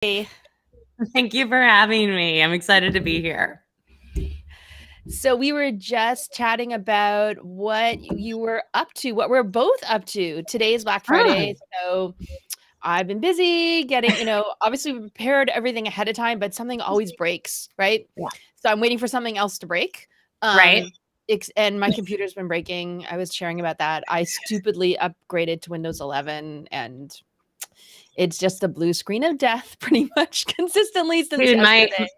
Hey. Thank you for having me. I'm excited to be here. So we were just chatting about what you were up to, what we're both up to. Today is Black Friday, so I've been busy getting, obviously we prepared everything ahead of time, but something always breaks, right? Yeah. So I'm waiting for something else to break. Right. And my computer's been breaking. I was sharing about that. I stupidly upgraded to Windows 11 and it's just a blue screen of death pretty much consistently since Dude, yesterday.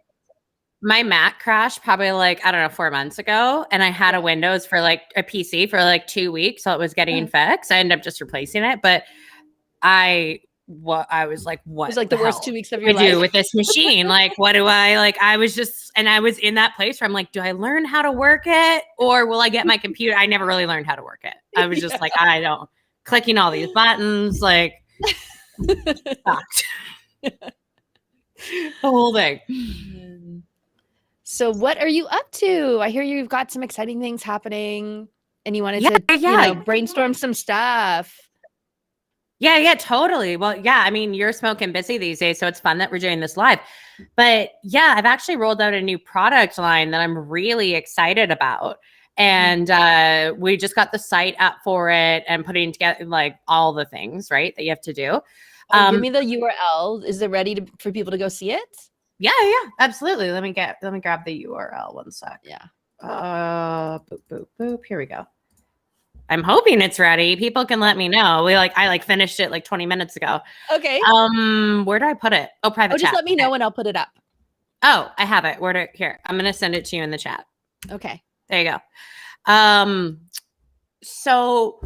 my Mac crashed probably like, I don't know, 4 months ago. And I had a Windows for like a PC for like 2 weeks. So it was getting fixed. I ended up just replacing it. But I was like, It what was like the the worst hell 2 weeks of do I your do life. with this machine? Like, what do I like? I was in that place where I'm like, do I learn how to work it or will I get my computer? I never really learned how to work it. I was just like, I don't clicking all these buttons, like sucked. The whole thing. So what are you up to? I hear you've got some exciting things happening and you wanted Yeah. to, brainstorm some stuff. Yeah, totally. Well, yeah, I mean, you're smoking busy these days, so it's fun that we're doing this live. But yeah, I've actually rolled out a new product line that I'm really excited about. And we just got the site up for it and putting together like all the things, right, that you have to do. Give me the URL. Is it ready for people to go see it? Yeah, absolutely. Let me grab the URL one sec. Yeah. Boop. Here we go. I'm hoping it's ready. People can let me know. I finished it like 20 minutes ago. Okay. Where do I put it? Oh, private chat. Just let me know and I'll put it up. Oh, I have it. Here? I'm going to send it to you in the chat. Okay. There you go. So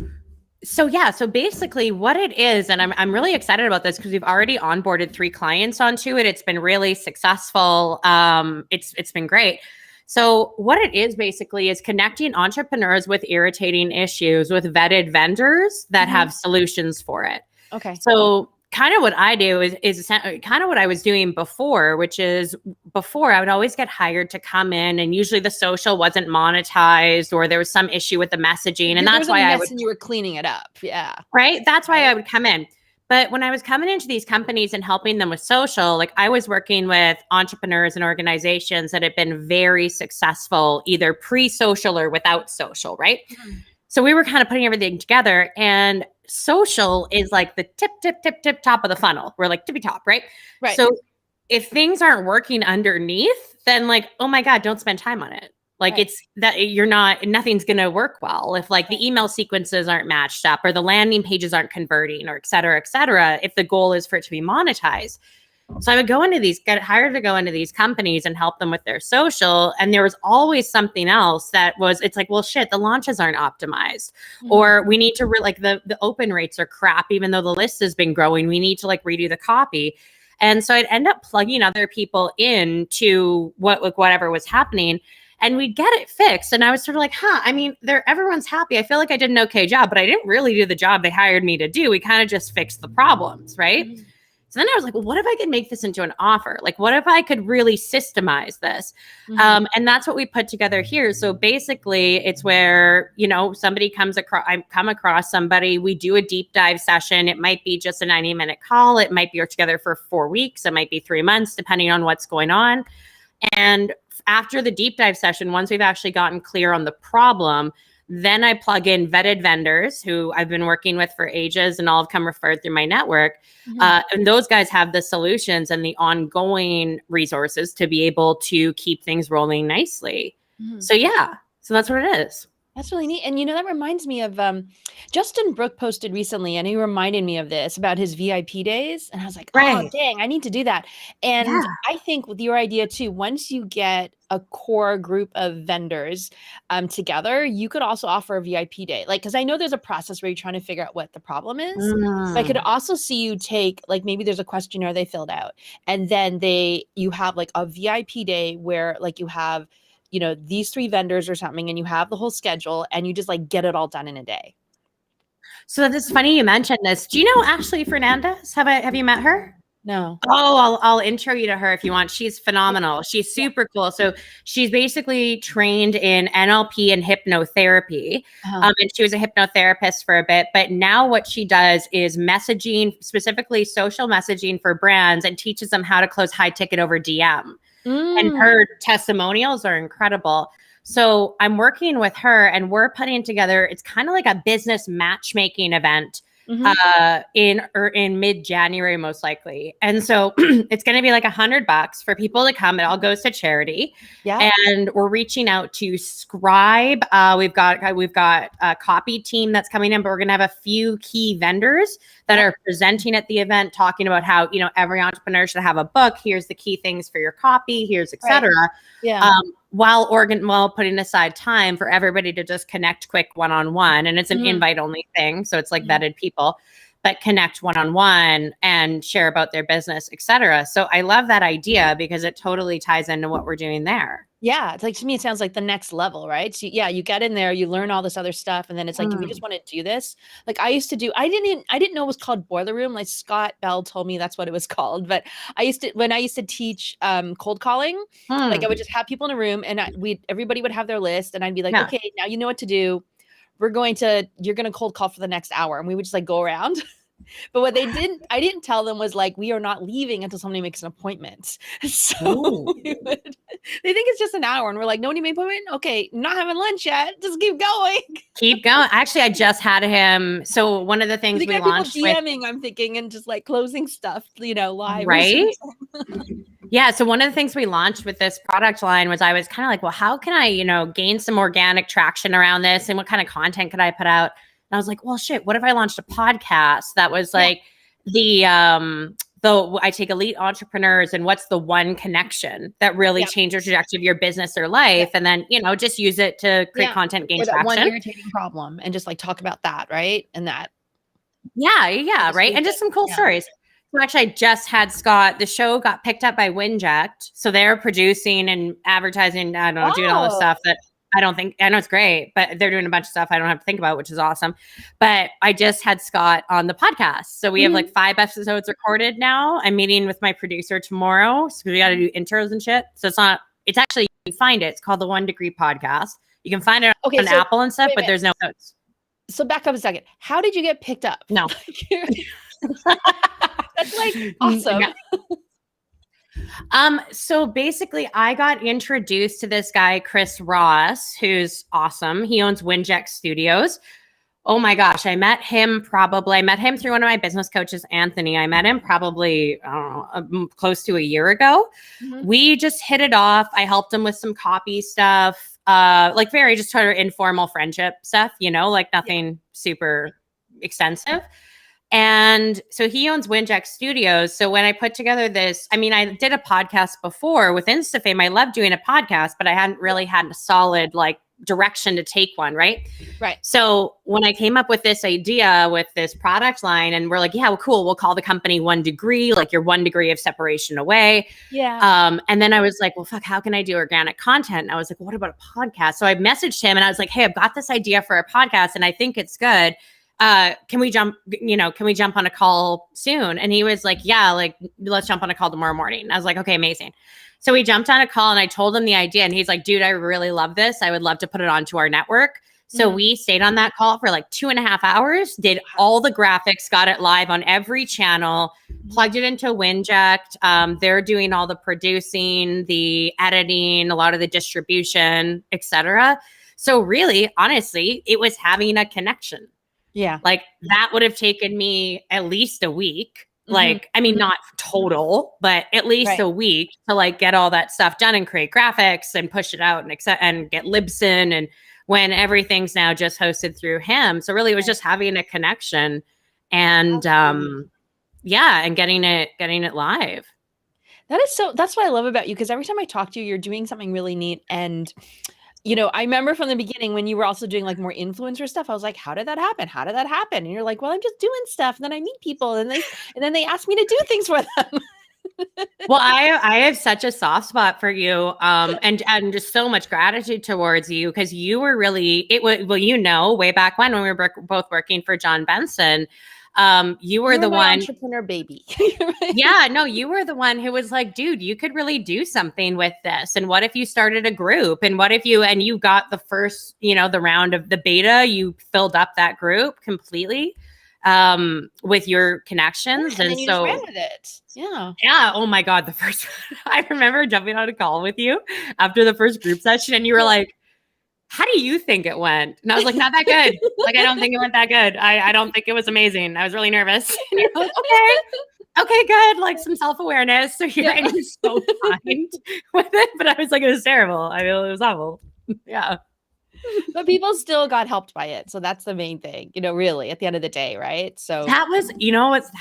basically what it is, and I'm really excited about this because we've already onboarded 3 clients onto it. It's been really successful. It's been great. So what it is basically is connecting entrepreneurs with irritating issues with vetted vendors that have solutions for it. Okay. So kind of what I do is kind of what I was doing before, which is before I would always get hired to come in and usually the social wasn't monetized or there was some issue with the messaging. And that's why I would, and you were cleaning it up. Yeah. right. That's why I would come in. But when I was coming into these companies and helping them with social, like I was working with entrepreneurs and organizations that had been very successful, either pre-social or without social, right? So we were kind of putting everything together and social is like the tip top of the funnel. We're like tippy top, right? Right. So if things aren't working underneath, then like, oh my God, don't spend time on it. Like it's that nothing's going to work well if like the email sequences aren't matched up or the landing pages aren't converting or et cetera, if the goal is for it to be monetized. So I would get hired to go into these companies and help them with their social. And there was always something else it's like, well, shit, the launches aren't optimized or we need to like the open rates are crap, even though the list has been growing, we need to like redo the copy. And so I'd end up plugging other people into whatever was happening and we'd get it fixed. And I was sort of like, I mean, everyone's happy. I feel like I did an okay job, but I didn't really do the job they hired me to do. We kind of just fixed the problems, right? So then I was like, well, what if I could make this into an offer? Like, what if I could really systemize this? And that's what we put together here. So basically it's where, somebody I come across somebody, we do a deep dive session. It might be just a 90-minute call. It might be together for 4 weeks. It might be 3 months, depending on what's going on. And after the deep dive session, once we've actually gotten clear on the problem, then I plug in vetted vendors who I've been working with for ages and all have come referred through my network. And those guys have the solutions and the ongoing resources to be able to keep things rolling nicely. So that's what it is. That's really neat. And, that reminds me of Justin Brooke posted recently and he reminded me of this about his VIP days. And I was like, oh, dang, I need to do that. And I think with your idea too, once you get a core group of vendors together, you could also offer a VIP day. Like, because I know there's a process where you're trying to figure out what the problem is. But I could also see you take, like, maybe there's a questionnaire they filled out. And then you have like a VIP day where like you have these 3 vendors or something, and you have the whole schedule and you just like get it all done in a day. So this is funny you mentioned this. Do you know Ashley Fernandez? Have you met her? No. Oh, I'll intro you to her if you want. She's phenomenal. She's super cool. So she's basically trained in NLP and hypnotherapy. And she was a hypnotherapist for a bit, but now what she does is messaging, specifically social messaging for brands, and teaches them how to close high ticket over DM. And her testimonials are incredible. So I'm working with her, and we're putting together, it's kind of like a business matchmaking event in mid-January, most likely. And so it's going to be like $100 for people to come. It all goes to charity. Yeah. And we're reaching out to Scribe. We've got a copy team that's coming in, but we're going to have a few key vendors that are presenting at the event, talking about how, you know, every entrepreneur should have a book. Here's the key things for your copy. Here's et cetera. Right. Yeah. While putting aside time for everybody to just connect quick one-on-one. And it's an invite only thing. So it's like vetted people, but connect one-on-one and share about their business, et cetera. So I love that idea because it totally ties into what we're doing there. Yeah. It's like, to me, it sounds like the next level, right? So yeah, you get in there, you learn all this other stuff. And then it's like, do we just want to do this? Like I used to do, I didn't know it was called Boiler Room. Like Scott Bell told me that's what it was called. But when I used to teach cold calling, like I would just have people in a room and everybody would have their list. And I'd be like, okay, now you know what to do. You're going to cold call for the next hour. And we would just like go around. But what I didn't tell them was like, we are not leaving until somebody makes an appointment. So they think it's just an hour. And we're like, nobody made an appointment? Okay, not having lunch yet. Just keep going. Keep going. Actually, I just had him. So one of the things we launched DMing, I'm thinking, and just like closing stuff, you know, live. Right? Yeah. So one of the things we launched with this product line was I was kind of like, well, how can I, you know, gain some organic traction around this? And what kind of content could I put out? And I was like, well, shit, what if I launched a podcast that was like I take elite entrepreneurs and what's the one connection that really changes the trajectory of your business or life? And then, you know, just use it to create content, gain traction. One irritating problem and just like talk about that. Right. And that. Yeah. Right. And just some cool stories. So actually, I just had Scott, the show got picked up by Winject. So they're producing and advertising, I don't know, doing all the stuff that I know it's great, but they're doing a bunch of stuff I don't have to think about, which is awesome. But I just had Scott on the podcast. So we have like 5 episodes recorded now. I'm meeting with my producer tomorrow. So we got to do intros and shit. So it's actually, you can find it. It's called the 1 Degree Podcast. You can find it on Apple and stuff, but there's no notes. So back up a second. How did you get picked up? No. That's like awesome. So basically I got introduced to this guy, Chris Ross, who's awesome. He owns Winject Studios. Oh my gosh. I met him through one of my business coaches, Anthony. I met him probably, close to a year ago. We just hit it off. I helped him with some copy stuff, like very just sort of informal friendship stuff, you know, like nothing super extensive. And so he owns Winject Studios. So when I put together this, I mean, I did a podcast before with InstaFame. I love doing a podcast, but I hadn't really had a solid like direction to take one. Right. So when I came up with this idea with this product line and we're like, yeah, well, cool. We'll call the company 1 Degree, like you're 1 degree of separation away. Yeah. And then I was like, well, fuck, how can I do organic content? And I was like, what about a podcast? So I messaged him and I was like, hey, I've got this idea for a podcast and I think it's good. Can we jump on a call soon? And he was like, yeah, like let's jump on a call tomorrow morning. And I was like, okay, amazing. So we jumped on a call and I told him the idea and he's like, dude, I really love this. I would love to put it onto our network. So we stayed on that call for like 2.5 hours, did all the graphics, got it live on every channel, plugged it into Winject. They're doing all the producing, the editing, a lot of the distribution, etc. So really, honestly, it was having a connection. Yeah. Like that would have taken me at least a week. Like, I mean, not total, but at least a week to like get all that stuff done and create graphics and push it out and get Libsyn. And when everything's now just hosted through him. So really it was just having a connection and, and getting it live. That's what I love about you. Because every time I talk to you, you're doing something really neat. And you know, I remember from the beginning when you were also doing like more influencer stuff, I was like, how did that happen? How did that happen? And you're like, well, I'm just doing stuff. And then I meet people and then they ask me to do things for them. Well, I have such a soft spot for you, and just so much gratitude towards you because you were really, you know, way back when we were both working for John Benson, You were the one entrepreneur baby. Yeah, no, you were the one who was like, dude, you could really do something with this. And what if you started a group? And what if you got the first, the round of the beta, you filled up that group completely with your connections. And then you just ran with it. Yeah. Yeah. Oh my God. I remember jumping on a call with you after the first group session and you were like, how do you think it went? And I was like, not that good. Like, I don't think it went that good. I don't think it was amazing. I was really nervous. And you're like, okay, good. Like some self-awareness. So you're so kind with it. But I was like, it was terrible. I mean, it was awful. Yeah. But people still got helped by it. So that's the main thing, really at the end of the day. Right. So that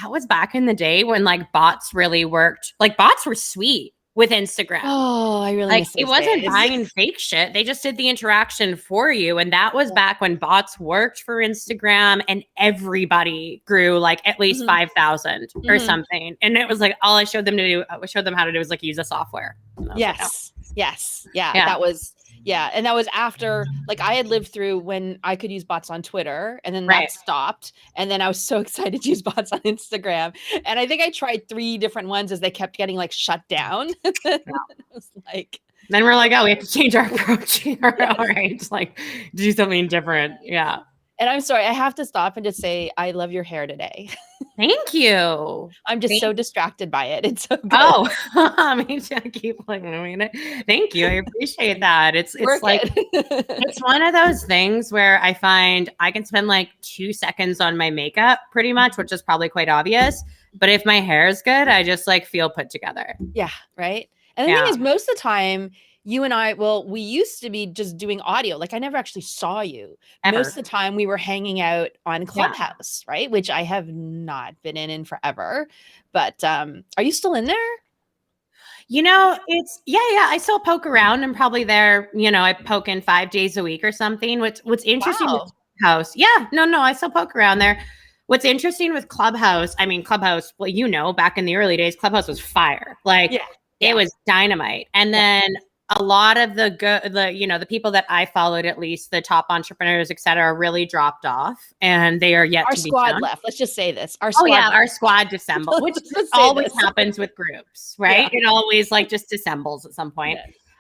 was back in the day when like bots really worked. Like bots were sweet with Instagram. Oh, I really miss those it wasn't days. buying fake shit. They just did the interaction for you. And that was back when bots worked for Instagram and everybody grew like at least 5,000 or something. And it was like, all I showed them how to do was like use the software. Yes. Yes. Yeah. That was, and that was after, like I had lived through when I could use bots on Twitter and then that stopped. And then I was so excited to use bots on Instagram. And I think I tried 3 different ones as they kept getting like shut down. I was like, then we're like, oh, we have to change our approach here. All right. Like do something different. Yeah. And I'm sorry, I have to stop and just say, I love your hair today. Thank you. I'm just so distracted by it. It's so good. Oh, I mean, I keep like moving it. Thank you. I appreciate that. It's like, it's one of those things where I find I can spend like 2 seconds on my makeup pretty much, which is probably quite obvious. But if my hair is good, I just like feel put together. Yeah. Right. And the thing is, most of the time, you and I, we used to be just doing audio. Like I never actually saw you. Ever. Most of the time we were hanging out on Clubhouse, right? Which I have not been in forever. But are you still in there? It's I still poke around. I'm probably there, I poke in 5 days a week or something. What's interesting with Clubhouse. Yeah, no, I still poke around there. What's interesting with Clubhouse, well, back in the early days, Clubhouse was fire. Like it was dynamite. And then a lot of the people that I followed, at least the top entrepreneurs, et cetera, really dropped off and they are yet to be found. Our squad left. Let's just say this. Our squad dissembled, which always happens with groups, right? Yeah. It always like just dissembles at some point.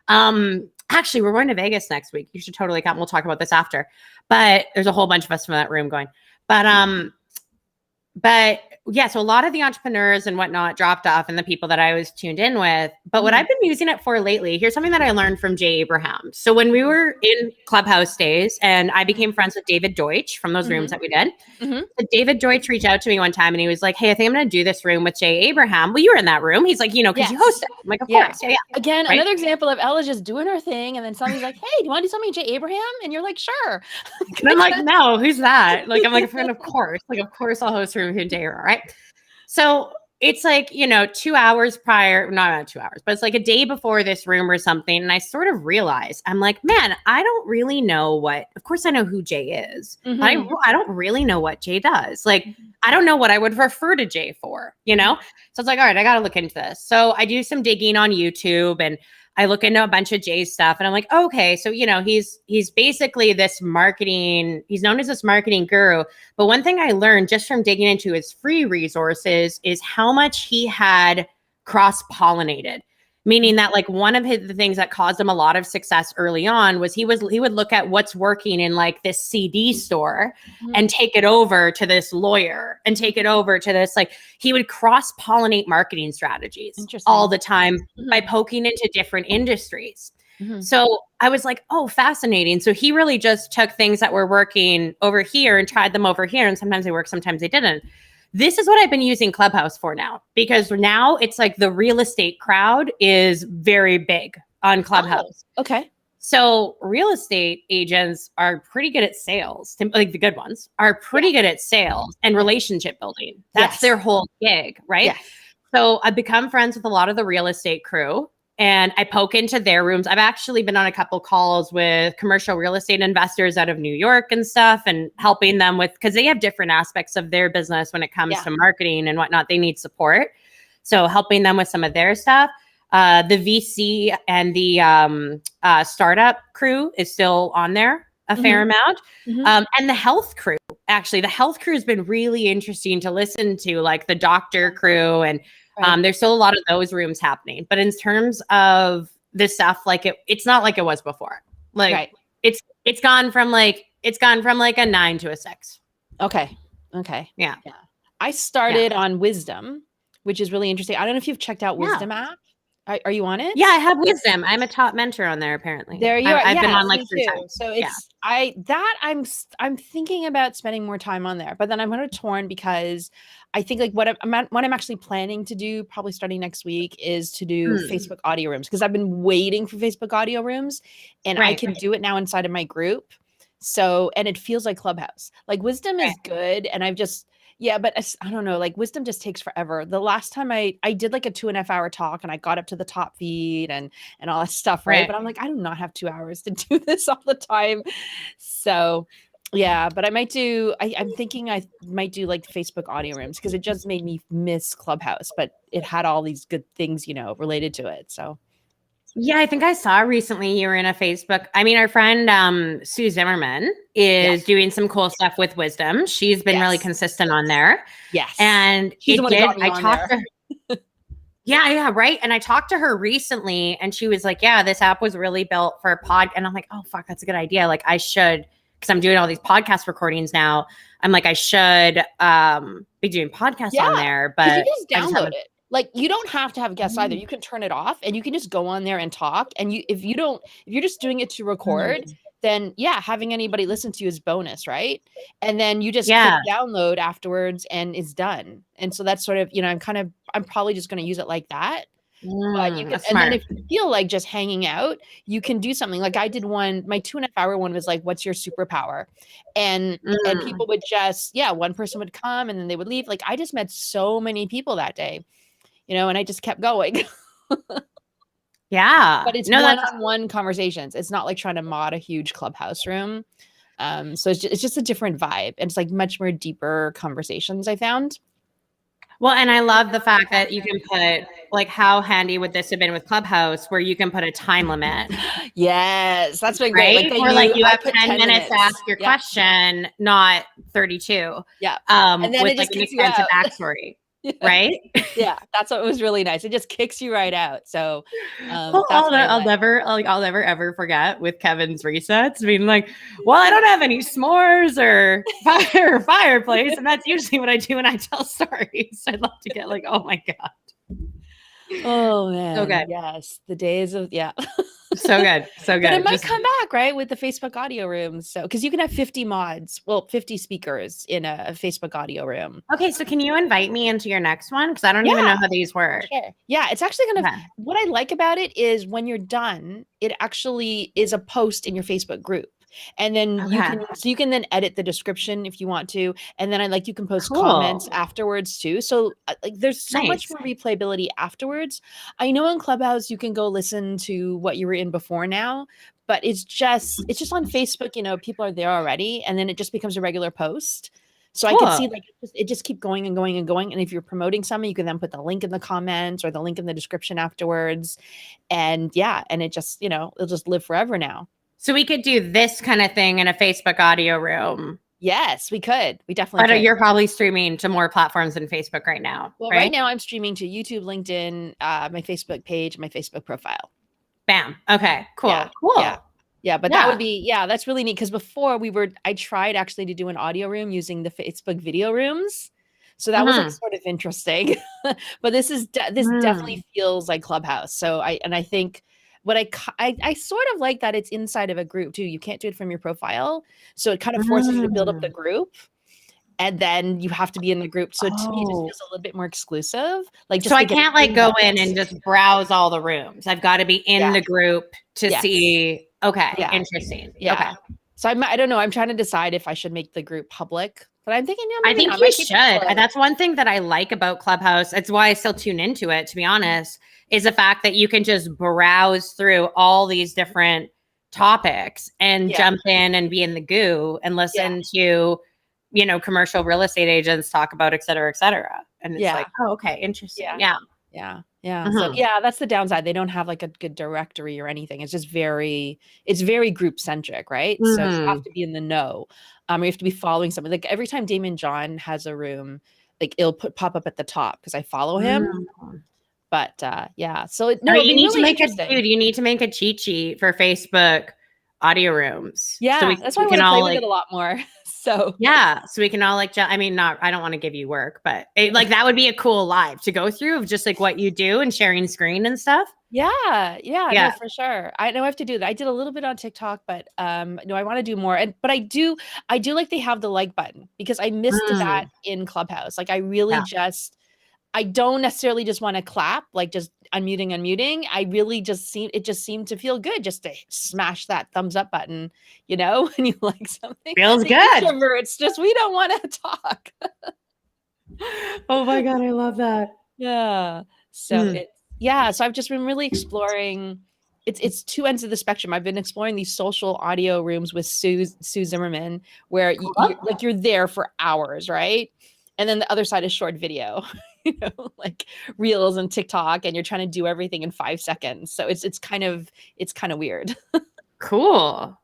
Yeah. Actually, we're going to Vegas next week. You should totally come. We'll talk about this after, but there's a whole bunch of us from that room going, but yeah, so a lot of the entrepreneurs and whatnot dropped off and the people that I was tuned in with. But what I've been using it for lately, here's something that I learned from Jay Abraham. So when we were in Clubhouse days and I became friends with David Deutsch from those rooms that we did, David Deutsch reached out to me one time and he was like, hey, I think I'm going to do this room with Jay Abraham. Well, you were in that room. He's like, because you hosted. I'm like, of course. Yeah. Again, another example of Ella just doing her thing. And then somebody's like, hey, do you want to do something with Jay Abraham? And you're like, sure. And I'm like, no, who's that? Like, I'm like, of course. Like, of course I'll host a room with Jay Abraham, right? So it's like, 2 hours prior, not 2 hours, but it's like a day before this room or something. And I sort of realized, I'm like, man, I don't really know of course I know who Jay is. But I don't really know what Jay does. Like, I don't know what I would refer to Jay for, So it's like, all right, I got to look into this. So I do some digging on YouTube and I look into a bunch of Jay's stuff and I'm like, okay, so, he's basically he's known as this marketing guru. But one thing I learned just from digging into his free resources is how much he had cross-pollinated. Meaning that like one of the things that caused him a lot of success early on was he would look at what's working in like this CD store and take it over to this lawyer and take it over to this, like he would cross-pollinate marketing strategies all the time by poking into different industries. So I was like, oh, fascinating. So he really just took things that were working over here and tried them over here. And sometimes they worked, sometimes they didn't. This is what I've been using Clubhouse for now, because now it's like the real estate crowd is very big on Clubhouse. Oh, okay. So real estate agents are pretty good at sales, like the good ones are pretty good at sales and relationship building. That's their whole gig, right? Yes. So I've become friends with a lot of the real estate crew. And I poke into their rooms. I've actually been on a couple calls with commercial real estate investors out of New York and stuff and helping them with, because they have different aspects of their business when it comes to marketing and whatnot. They need support. So helping them with some of their stuff. The VC and the startup crew is still on there a fair amount. And the health crew actually the health crew has been really interesting to listen to, like the doctor crew, and there's still a lot of those rooms happening. But in terms of this stuff, like it's not like it was before. Like it's gone from like a 9 to a 6. Okay. Yeah. I started on Wisdom, which is really interesting. I don't know if you've checked out Wisdom app. Are you on it? Yeah, I have Wisdom. I'm a top mentor on there, apparently. There you are. I've been on like 3 times. So it's I'm thinking about spending more time on there, but then I'm kind of torn because I think like what I'm actually planning to do, probably starting next week, is to do Facebook audio rooms, because I've been waiting for Facebook audio rooms, and I can do it now inside of my group. So, and it feels like Clubhouse. Like Wisdom is good, and I've just but I don't know, like Wisdom just takes forever. The last time I did like a 2.5 hour talk, and I got up to the top feed and all that stuff, right? But I'm like, I do not have 2 hours to do this all the time. So yeah, but I might do, I'm thinking I might do like Facebook audio rooms, because it just made me miss Clubhouse, but it had all these good things, related to it. So yeah, I think I saw recently you were in a Facebook. I mean, our friend Sue Zimmerman is doing some cool stuff with Wisdom. She's been really consistent on there. Yes. And I talked to her. Yeah, right. And I talked to her recently, and she was like, yeah, this app was really built for pod. And I'm like, oh, fuck, that's a good idea. Like I should, because I'm doing all these podcast recordings now. I'm like, I should be doing podcasts on there. But you just download it. Like you don't have to have guests either. You can turn it off, and you can just go on there and talk. And if you're just doing it to record, then having anybody listen to you is bonus, right? And then you just click download afterwards, and it's done. And so that's sort of, I'm probably just going to use it like that. But you can, and then if you feel like just hanging out, you can do something. Like I did one, my 2.5 hour one was like, what's your superpower? And people would just, one person would come, and then they would leave. Like I just met so many people that day. And I just kept going. Yeah. But it's one-on-one conversations. It's not like trying to mod a huge Clubhouse room. So it's just a different vibe. And it's like much more deeper conversations, I found. Well, and I love the fact that you can put, like, how handy would this have been with Clubhouse, where you can put a time limit. Yes, that's been great. Like, or like you have 10 minutes to ask your question, not 32. Yeah. And then with like an extensive backstory. Right? Yeah, that's what was really nice. It just kicks you right out. So I'll never ever forget with Kevin's resets being like, well, I don't have any s'mores or fireplace, and that's usually what I do when I tell stories. I'd love to get like, oh my god. Oh man. So good. Yes. The days of So good. So good. But it might come back, right? With the Facebook audio rooms. So, because you can have 50 mods, 50 speakers in a Facebook audio room. Okay. So can you invite me into your next one? Because I don't even know how these work. Sure. Yeah. It's actually what I like about it is when you're done, it actually is a post in your Facebook group. And then you can then edit the description if you want to. And then you can post comments afterwards too. So like there's so much more replayability afterwards. I know in Clubhouse, you can go listen to what you were in before now, but it's just on Facebook, people are there already. And then it just becomes a regular post. So I can see it just keep going and going and going. And if you're promoting something, you can then put the link in the comments or the link in the description afterwards. And and it just, it'll just live forever now. So we could do this kind of thing in a Facebook audio room. Yes, we could. We definitely could. You're probably streaming to more platforms than Facebook right now. Well, right now I'm streaming to YouTube, LinkedIn, my Facebook page, my Facebook profile. Bam. Okay, cool. Yeah, cool. Yeah, but that would be, that's really neat. Because before I tried actually to do an audio room using the Facebook video rooms. So that was sort of interesting. But this definitely feels like Clubhouse. So I think what I sort of like that it's inside of a group too. You can't do it from your profile. So it kind of forces you to build up the group, and then you have to be in the group. So to me, it just feels a little bit more exclusive. So I can't go in and just browse all the rooms. I've got to be in the group to see. Okay. Yeah. Interesting. Yeah. Okay. So I don't know. I'm trying to decide if I should make the group public, but I'm thinking, I think you should. That's one thing that I like about Clubhouse. It's why I still tune into it, to be honest, is the fact that you can just browse through all these different topics and jump in and be in the goo and listen to, commercial real estate agents talk about, et cetera, et cetera. And it's like, oh, okay. Interesting. Yeah. Yeah. So yeah, that's the downside. They don't have like a good directory or anything. It's just it's very group centric, right? So you have to be in the know. You have to be following something. Like every time Damon John has a room, like it'll pop up at the top because I follow him. But yeah, so it'd be really interesting. You need to make a cheat sheet for Facebook audio rooms. Yeah, so that's why I want to play with it a lot more. So yeah, so we can all like, I mean, I don't want to give you work, but like that would be a cool live to go through of just like what you do and sharing screen and stuff. Yeah, no, for sure. I know I have to do that. I did a little bit on TikTok, but no, I want to do more. But I do like they have the like button because I missed that in Clubhouse. Like I really I don't necessarily just want to clap, like just unmuting. I really it just seemed to feel good just to smash that thumbs up button, when you like something. Feels good. It's just, we don't want to talk. Oh my God, I love that. Yeah. So so I've just been really exploring. It's two ends of the spectrum. I've been exploring these social audio rooms with Sue Zimmerman, where you're there for hours, right? And then the other side is short video, like Reels and TikTok, and you're trying to do everything in 5 seconds. So it's kind of weird. Cool.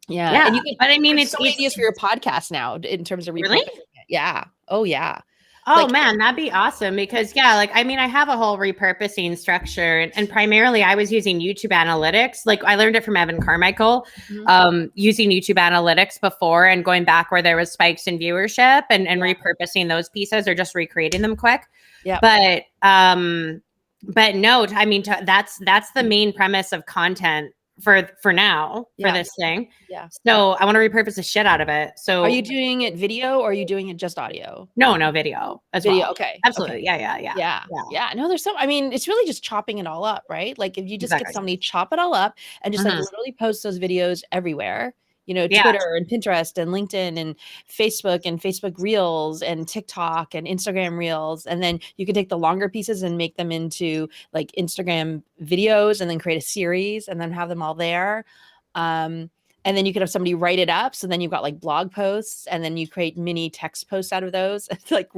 Yeah. And but I mean, it's so many ideas for your podcast now in terms of repurposing it. Yeah. Oh yeah. Oh man, that'd be awesome because I mean, I have a whole repurposing structure and primarily I was using YouTube analytics. Like I learned it from Evan Carmichael, using YouTube analytics before and going back where there was spikes in viewership and repurposing those pieces or just recreating them quick. Yeah. But no, I mean, that's the main premise of content for now for this thing. Yeah. So I want to repurpose the shit out of it. So are you doing it video or are you doing it just audio? No, video as well. Okay. Absolutely. Okay. Yeah. No, I mean, it's really just chopping it all up, right? Like if you just get somebody, chop it all up and just like literally post those videos everywhere. Twitter and Pinterest and LinkedIn and Facebook Reels and TikTok and Instagram Reels. And then you can take the longer pieces and make them into like Instagram videos and then create a series and then have them all there. And then you could have somebody write it up. So then you've got like blog posts and then you create mini text posts out of those. Like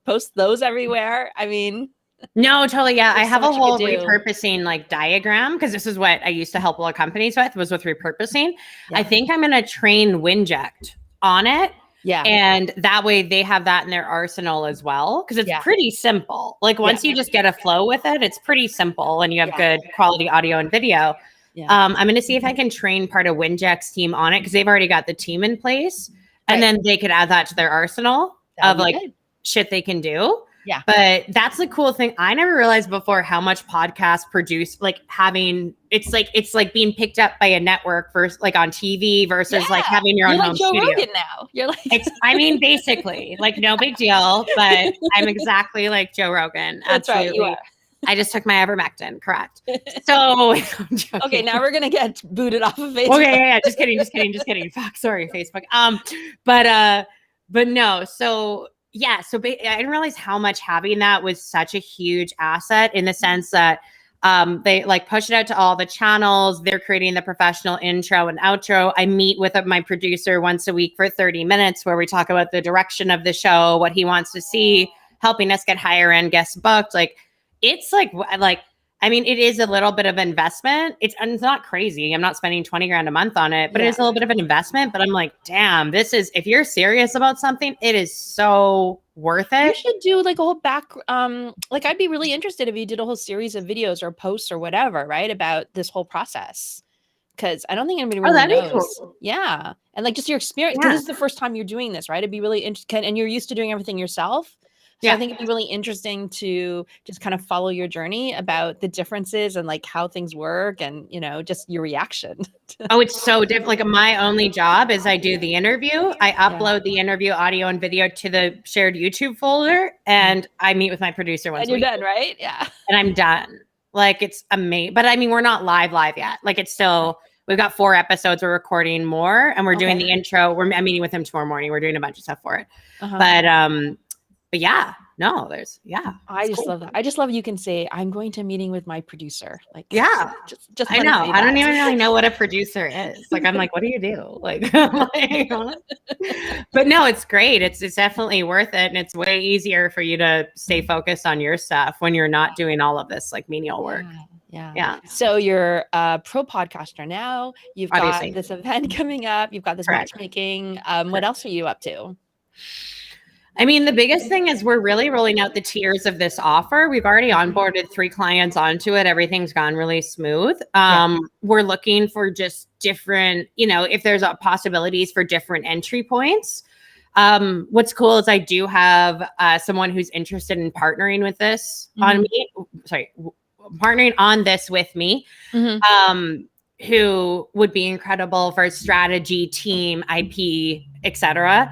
post those everywhere. I mean, no, totally. Yeah. I have a whole repurposing like diagram because this is what I used to help a lot of companies with repurposing. Yeah. I think I'm going to train Winject on it. Yeah. And that way they have that in their arsenal as well. Cause it's pretty simple. Like once you just get a flow with it, it's pretty simple and you have good quality audio and video. Yeah. I'm going to see if I can train part of Winject's team on it because they've already got the team in place and then they could add that to their arsenal of like shit they can do. Yeah. But that's the cool thing. I never realized before how much podcasts produce, like it's like being picked up by a network versus like on TV versus like having your own home studio. You're like Joe Rogan now. You're like, I mean, basically like no big deal, but I'm exactly like Joe Rogan. That's absolutely. Right. You are. I just took my ivermectin. Correct. So okay, now we're going to get booted off of Facebook. Okay. Yeah. Just kidding. Fuck. Sorry, Facebook. But no. So yeah. So I didn't realize how much having that was such a huge asset in the sense that they like push it out to all the channels. They're creating the professional intro and outro. I meet with my producer once a week for 30 minutes where we talk about the direction of the show, what he wants to see, helping us get higher end guests booked. Like it's like, I mean, it is a little bit of investment. It's not crazy. I'm not spending 20 grand a month on it, but it is a little bit of an investment. But I'm like, damn, if you're serious about something, it is so worth it. You should do like a whole like I'd be really interested if you did a whole series of videos or posts or whatever, right? About this whole process. Cause I don't think anybody really knows. Cool. Yeah. And like just your experience, because this is the first time you're doing this, right? It'd be really interesting. And you're used to doing everything yourself. So I think it'd be really interesting to just kind of follow your journey about the differences and like how things work and, just your reaction. Oh, it's so different. Like my only job is I do the interview. I upload the interview audio and video to the shared YouTube folder and I meet with my producer once a week. And you're done, right? Yeah. And I'm done. Like it's amazing. But I mean, we're not live yet. Like it's still, we've got 4 episodes. We're recording more and we're doing the intro. I'm meeting with him tomorrow morning. We're doing a bunch of stuff for it. But yeah, No, I just love that. I just love you can say, I'm going to a meeting with my producer. Like, yeah, just I know. I don't even really know what a producer is. Like, I'm like, what do you do? Like, but no, it's great. It's definitely worth it. And it's way easier for you to stay focused on your stuff when you're not doing all of this like menial work. Yeah. So you're a pro podcaster now. You've Obviously. got this event coming up. You've got this matchmaking. What else are you up to? I mean, the biggest thing is we're really rolling out the tiers of this offer. We've already onboarded 3 clients onto it. Everything's gone really smooth. We're looking for just different, if there's possibilities for different entry points. What's cool is I do have someone who's interested in partnering with this partnering on this with me, who would be incredible for strategy, team, IP, etc.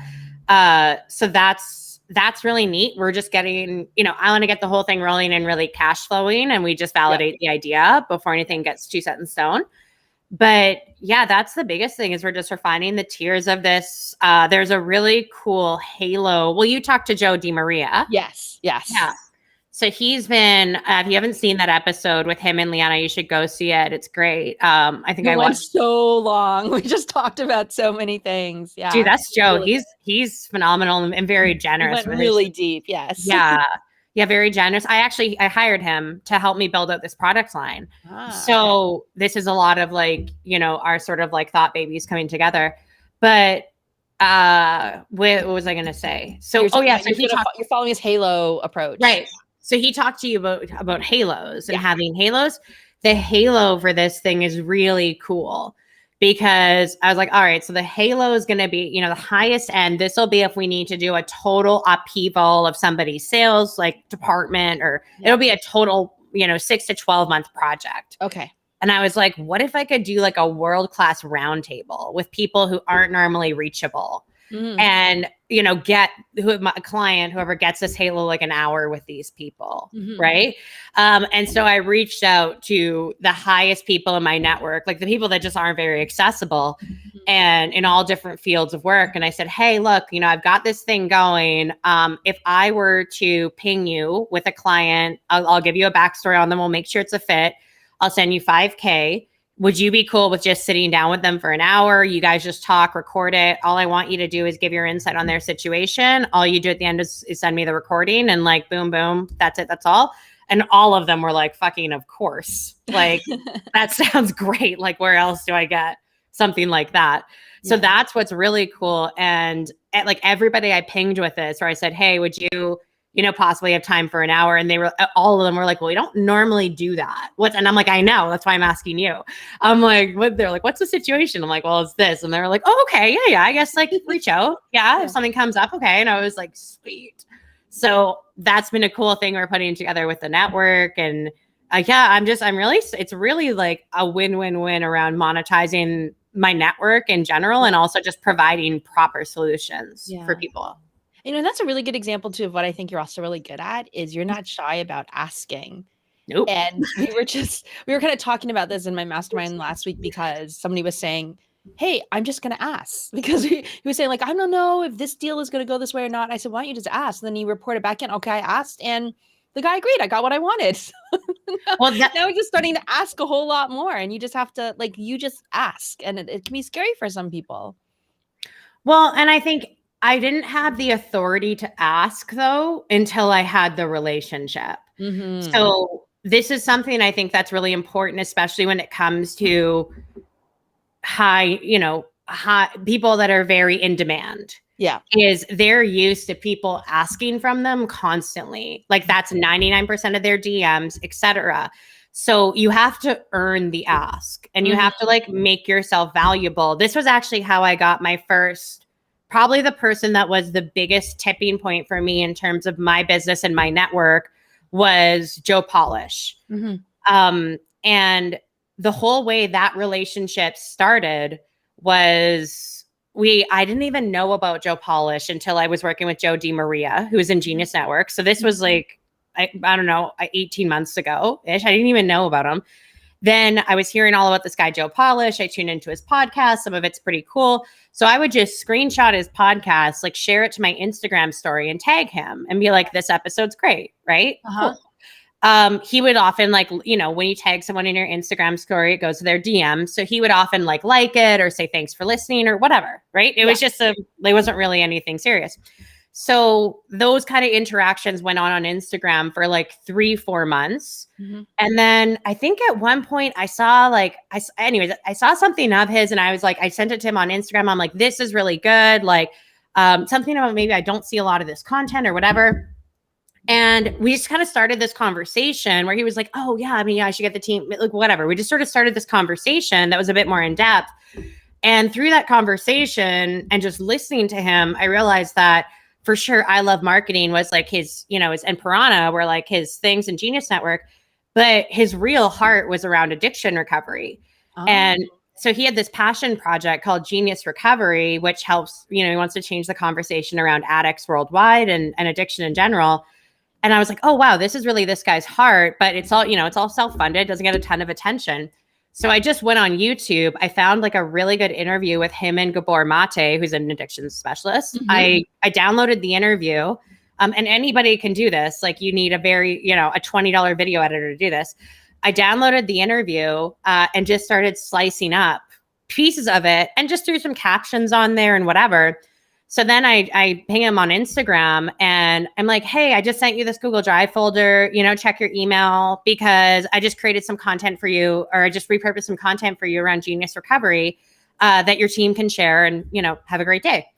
So that's really neat. We're just getting, I want to get the whole thing rolling and really cash flowing, and we just validate the idea before anything gets too set in stone. But yeah, that's the biggest thing is we're just refining the tiers of this. There's a really cool halo. Well, you talked to Joe DeMaria. Yes. Yeah. So he's been, if you haven't seen that episode with him and Liana, you should go see it. It's great. I think I went so long. We just talked about so many things. Yeah. Dude, that's Joe. Really, he's phenomenal and very generous. Went really deep. Yes. Yeah. Yeah. Very generous. I hired him to help me build out this product line. So this is a lot of like, our sort of like thought babies coming together. But what was I going to say? So, so you're following his halo approach. Right. So he talked to you about halos and having halos. The halo for this thing is really cool because I was like, all right, so the halo is going to be, the highest end. This will be if we need to do a total upheaval of somebody's sales like department, or it'll be a total, 6 to 12 month project. Okay. And I was like, what if I could do like a world-class roundtable with people who aren't normally reachable? And, get my client, whoever gets this halo, like an hour with these people. Right. And so I reached out to the highest people in my network, like the people that just aren't very accessible and in all different fields of work. And I said, hey, look, I've got this thing going. If I were to ping you with a client, I'll give you a backstory on them. We'll make sure it's a fit. I'll send you $5,000. Would you be cool with just sitting down with them for an hour? You guys just talk, record it. All I want you to do is give your insight on their situation. All you do at the end is send me the recording and like, boom, boom. That's it. That's all. And all of them were like, fucking, of course. Like, that sounds great. Like, where else do I get something like that? So that's what's really cool. And like everybody I pinged with this, where I said, hey, would you, possibly have time for an hour? And they were, all of them were like, well, we don't normally do that. And I'm like, I know, that's why I'm asking you. I'm like, what? They're like, what's the situation? I'm like, well, it's this. And they're like, oh, okay. Yeah. I guess like reach out. Yeah. If something comes up. Okay. And I was like, sweet. So that's been a cool thing we're putting together with the network. And it's really like a win-win-win around monetizing my network in general and also just providing proper solutions for people. And that's a really good example too of what I think you're also really good at is you're not shy about asking. Nope. And we were kind of talking about this in my mastermind last week because somebody was saying, hey, I'm just going to ask, because he was saying like, I don't know if this deal is going to go this way or not. I said, why don't you just ask? And then he reported back in. Okay, I asked and the guy agreed. I got what I wanted. Well, now we're just starting to ask a whole lot more, and you just have to you just ask, and it can be scary for some people. Well, and I think I didn't have the authority to ask though until I had the relationship. So this is something I think that's really important, especially when it comes to high people that are very in demand. Yeah. Is they're used to people asking from them constantly. Like that's 99% of their DMs, etc. So you have to earn the ask and you have to make yourself valuable. This was actually how I got my first, probably the person that was the biggest tipping point for me in terms of my business and my network was Joe Polish. And the whole way that relationship started was I didn't even know about Joe Polish until I was working with Joe DeMaria, who was in Genius Network. So this was I don't know, 18 months ago-ish. I didn't even know about him. then I was hearing all about this guy, Joe Polish. I tuned into his podcast. Some of it's pretty cool. So I would just screenshot his podcast, like share it to my Instagram story and tag him and be like, this episode's great. Right. Cool. He would often like, you know, when you tag someone in your Instagram story, it goes to their DM. So he would often like it or say, thanks for listening or whatever. Right. It was just it wasn't really anything serious. So those kind of interactions went on Instagram for like 3-4 months. And then I think at one point I saw like, I saw something of his and I was like, I sent it to him on Instagram. I'm like, this is really good. Like something about maybe I don't see a lot of this content or whatever. And we just kind of started this conversation where he was like, oh yeah, I mean, yeah, I should get the team, like whatever. We just sort of started this conversation that was a bit more in depth. And through that conversation and just listening to him, I realized that for sure, I Love Marketing was like his, you know, and Piranha were like his things in Genius Network, but his real heart was around addiction recovery. And so he had this passion project called Genius Recovery, which helps, you know, he wants to change the conversation around addicts worldwide and addiction in general. And I was like, oh, wow, this is really this guy's heart, but it's all, you know, it's all self-funded, doesn't get a ton of attention. So I just went on YouTube. I found like a really good interview with him and Gabor Mate, who's an addiction specialist. I downloaded the interview and anybody can do this. Like you need a very, you know, a $20 video editor to do this. I downloaded the interview and just started slicing up pieces of it and just threw some captions on there and whatever. So then I ping him on Instagram and I'm like, hey, I just sent you this Google Drive folder, you know, check your email because I just created some content for you, or I just repurposed some content for you around Genius Recovery that your team can share and, you know, have a great day.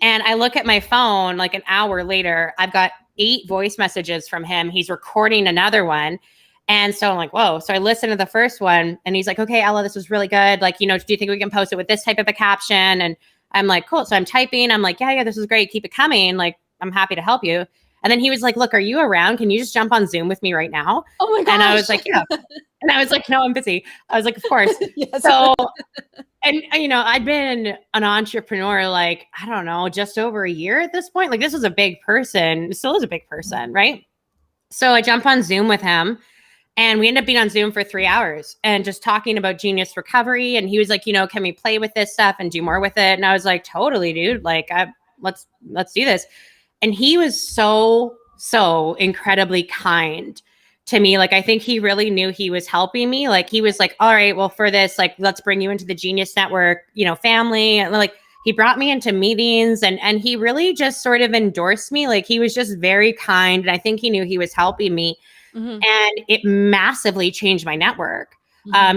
And I look at my phone like an hour later, I've got 8 voice messages from him. He's recording another one. And so I'm like, whoa. So I listened to the first one and he's like, okay, Ella, this was really good. Like, you know, do you think we can post it with this type of a caption? And I'm like, cool. So I'm typing. I'm like, yeah, this is great. Keep it coming. Like, I'm happy to help you. And then he was like, look, are you around? Can you just jump on Zoom with me right now? Oh my gosh. And I was like, yeah. And I was like, no, I'm busy. I was like, of course. Yes. So, and you know, I'd been an entrepreneur, like, I don't know, just over a year at this point. Like this was a big person, still is a big person. Right. So I jump on Zoom with him. And we ended up being on Zoom for 3 hours and just talking about Genius Recovery. And he was like, you know, can we play with this stuff and do more with it? And I was like, totally, dude. Like, let's do this. And he was so incredibly kind to me. Like, I think he really knew he was helping me. Like, he was like, all right, well, for this, like, let's bring you into the Genius Network, you know, family. And like, he brought me into meetings and he really just sort of endorsed me. Like, he was just very kind. And I think he knew he was helping me. And it massively changed my network.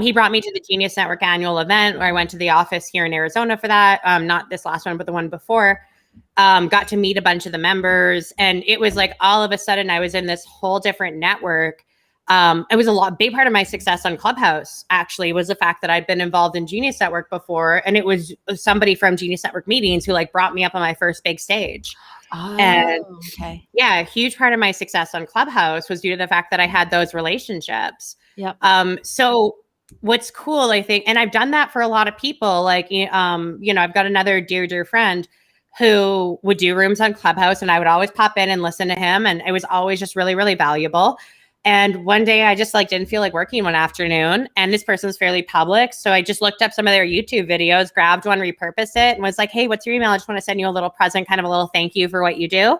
He brought me to the Genius Network annual event where I went to the office here in Arizona for that. Not this last one, but the one before. Got to meet a bunch of the members. And it was like all of a sudden I was in this whole different network. It was a big part of my success on Clubhouse, actually, was the fact that I'd been involved in Genius Network before. And it was somebody from Genius Network meetings who like brought me up on my first big stage. Oh, and okay. Yeah, a huge part of my success on Clubhouse was due to the fact that I had those relationships. Yep. So what's cool, I think, and I've done that for a lot of people. Like, you know, I've got another dear friend who would do rooms on Clubhouse and I would always pop in and listen to him. And it was always just really, really valuable. And one day I just like didn't feel like working one afternoon, and this person's fairly public. So I just looked up some of their YouTube videos, grabbed one, repurposed it, and was like, hey, what's your email? I just want to send you a little present, kind of a little thank you for what you do.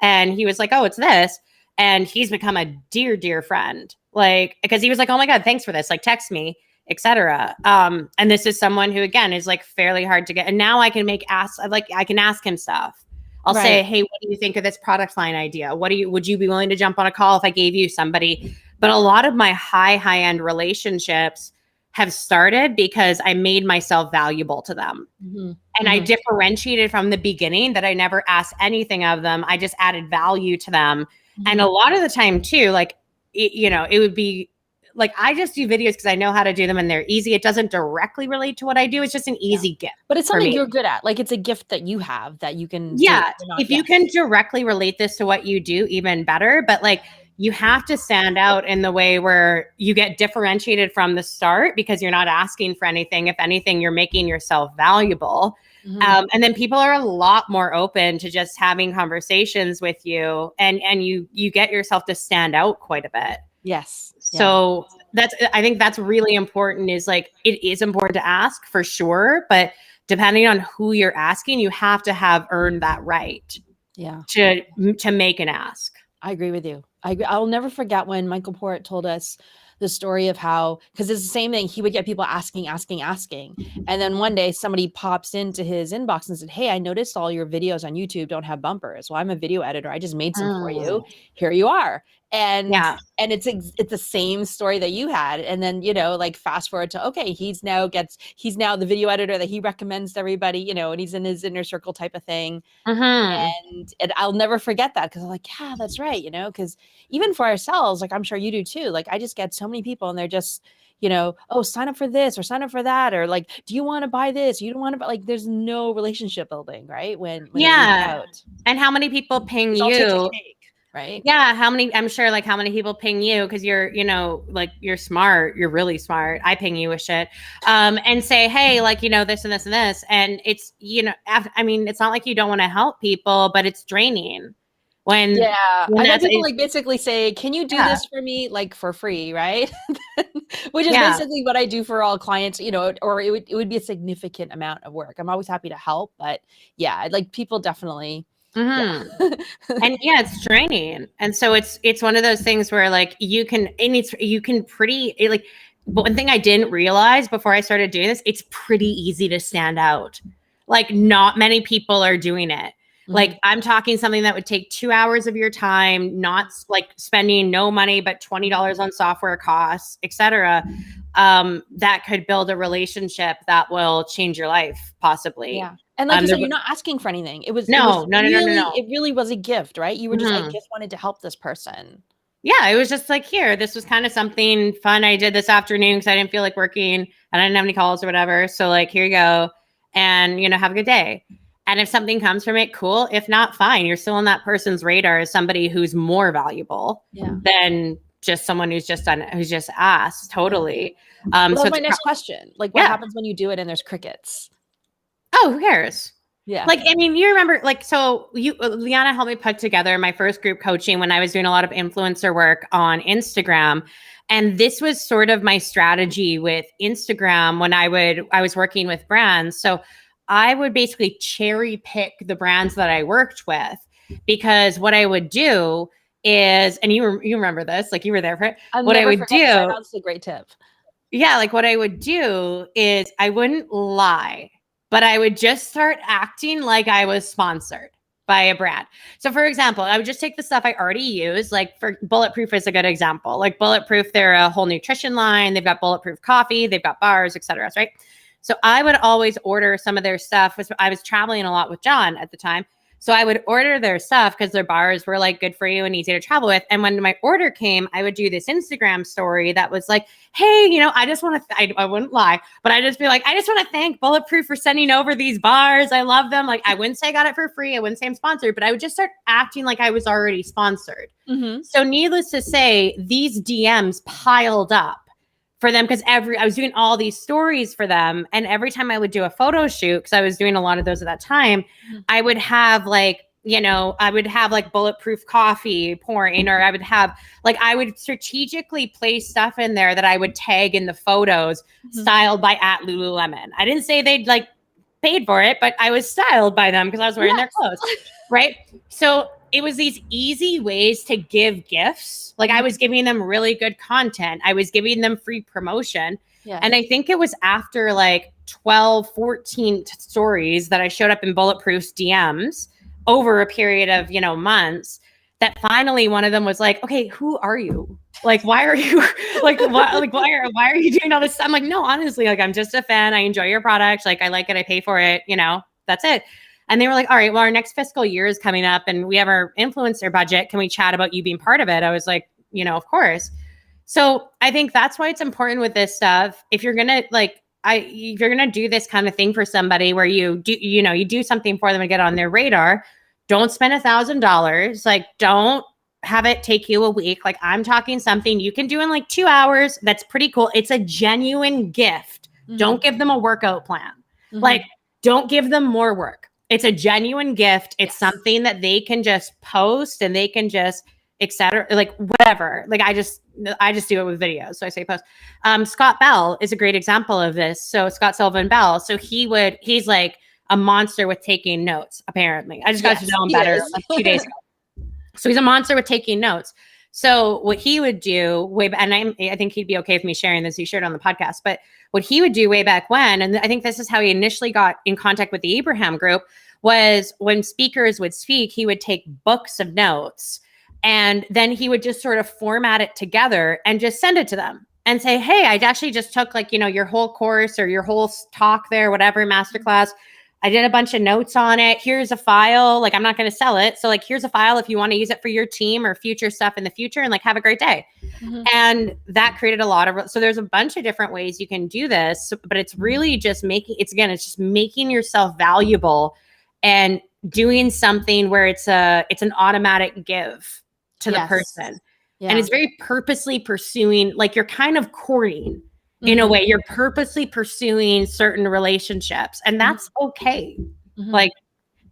And he was like, oh, it's this. And he's become a dear friend. Like, because he was like, oh my God, thanks for this. Like, text me, etc. And this is someone who, again, is like fairly hard to get. And now I can I can ask him stuff. I'll say, hey, what do you think of this product line idea? Would you be willing to jump on a call if I gave you somebody? But a lot of my high-end relationships have started because I made myself valuable to them. And I differentiated from the beginning that I never asked anything of them. I just added value to them. And a lot of the time too, like, you know, it would be like, I just do videos because I know how to do them and they're easy. It doesn't directly relate to what I do. It's just an easy gift. But it's something you're good at. Like, it's a gift that you have that you can. Yeah. If you can directly relate this to what you do, even better. But like, you have to stand out in the way where you get differentiated from the start because you're not asking for anything. If anything, you're making yourself valuable. And then people are a lot more open to just having conversations with you, and you get yourself to stand out quite a bit. Yes. So I think that's really important, is like, it is important to ask for sure, but depending on who you're asking, you have to have earned that right to make an ask. I agree with you. I'll never forget when Michael Port told us the story of how, because it's the same thing, he would get people asking. And then one day somebody pops into his inbox and said, hey, I noticed all your videos on YouTube don't have bumpers. Well, I'm a video editor. I just made some for you. Here you are. And it's the same story that you had. And then, like fast forward to, okay, he's now the video editor that he recommends to everybody, and he's in his inner circle type of thing. And I'll never forget that, because I'm like, yeah, that's right. Because even for ourselves, like I'm sure you do too. Like I just get so many people and they're just, oh, sign up for this or sign up for that. Or like, do you want to buy this? You don't want to, like, there's no relationship building, right? When they reach out. And how many people ping it's you? Right? Yeah. I'm sure like how many people ping you because you're, like you're smart. You're really smart. I ping you with shit and say, hey, like, this and this and this. And it's, I mean, it's not like you don't want to help people, but it's draining. When I know people like basically say, can you do this for me, like for free, right? Which is basically what I do for all clients, or it would be a significant amount of work. I'm always happy to help, but like people definitely. And it's draining. And so it's one of those things where like but one thing I didn't realize before I started doing this, it's pretty easy to stand out. Like not many people are doing it. Like I'm talking something that would take 2 hours of your time, not like spending no money, but $20 on software costs, etc. That could build a relationship that will change your life possibly. Yeah. And like you said, you're not asking for anything. It was no. It really was a gift, right? You were just, I just wanted to help this person. Yeah, it was just like, here, this was kind of something fun I did this afternoon because I didn't feel like working and I didn't have any calls or whatever. So like, here you go. And, have a good day. And if something comes from it, cool. If not, fine. You're still on that person's radar as somebody who's more valuable than just someone who's just asked. Totally. So that's my next question. Like, what happens when you do it and there's crickets? Oh, who cares? Yeah. Like, I mean, you remember, like, so Liana helped me put together my first group coaching when I was doing a lot of influencer work on Instagram. And this was sort of my strategy with Instagram when I was working with brands. So I would basically cherry pick the brands that I worked with, because what I would do is, and you remember this, like you were there for it. What I would do, that's a great tip. Yeah, like what I would do is I wouldn't lie, but I would just start acting like I was sponsored by a brand. So for example, I would just take the stuff I already use, like for Bulletproof is a good example. Like Bulletproof, they're a whole nutrition line. They've got Bulletproof coffee, they've got bars, etc. Right? So I would always order some of their stuff. I was traveling a lot with John at the time. So I would order their stuff because their bars were like good for you and easy to travel with. And when my order came, I would do this Instagram story that was like, hey, I just want to, I wouldn't lie, but I'd just be like, I just want to thank Bulletproof for sending over these bars. I love them. Like, I wouldn't say I got it for free. I wouldn't say I'm sponsored, but I would just start acting like I was already sponsored. So needless to say, these DMs piled up for them because I was doing all these stories for them. And every time I would do a photo shoot, because I was doing a lot of those at that time, I would have like, Bulletproof coffee pouring, or I would strategically place stuff in there that I would tag in the photos styled by @Lululemon. I didn't say they'd like paid for it, but I was styled by them because I was wearing their clothes. Right. So it was these easy ways to give gifts. Like I was giving them really good content. I was giving them free promotion. Yeah. And I think it was after like 12, 14 stories that I showed up in Bulletproof's DMs over a period of, months, that finally one of them was like, okay, who are you? Like, why are you why are you doing all this? I'm like, no, honestly, like, I'm just a fan. I enjoy your product. Like, I like it. I pay for it. That's it. And they were like, all right, well, our next fiscal year is coming up and we have our influencer budget. Can we chat about you being part of it? I was like, of course. So I think that's why it's important with this stuff. If you're going to do this kind of thing for somebody where you do something for them and get on their radar, don't spend $1,000. Like, don't have it take you a week. Like, I'm talking something you can do in like 2 hours. That's pretty cool. It's a genuine gift. Don't give them a workout plan. Like, don't give them more work. It's a genuine gift. It's something that they can just post and they can just etc. Like whatever. Like I just do it with videos. So I say post. Scott Bell is a great example of this. So Scott Sullivan Bell. So he's like a monster with taking notes, apparently. I just got to know him better like 2 days ago. So he's a monster with taking notes. So what he would do and I think he'd be okay with me sharing this. He shared on the podcast, but what he would do way back when, and I think this is how he initially got in contact with the Abraham group, was when speakers would speak, he would take books of notes and then he would just sort of format it together and just send it to them and say, hey, I actually just took like, your whole course or your whole talk there, whatever, masterclass. I did a bunch of notes on it. Here's a file. Like, I'm not going to sell it. So like, here's a file if you want to use it for your team or future stuff in the future, and like, have a great day. Mm-hmm. And that created a lot of, so there's a bunch of different ways you can do this, but it's really just it's just making yourself valuable and doing something where it's an automatic give to the person. Yeah. And it's very purposely pursuing, like you're kind of courting. In a way, you're purposely pursuing certain relationships, and that's okay. Mm-hmm. Like,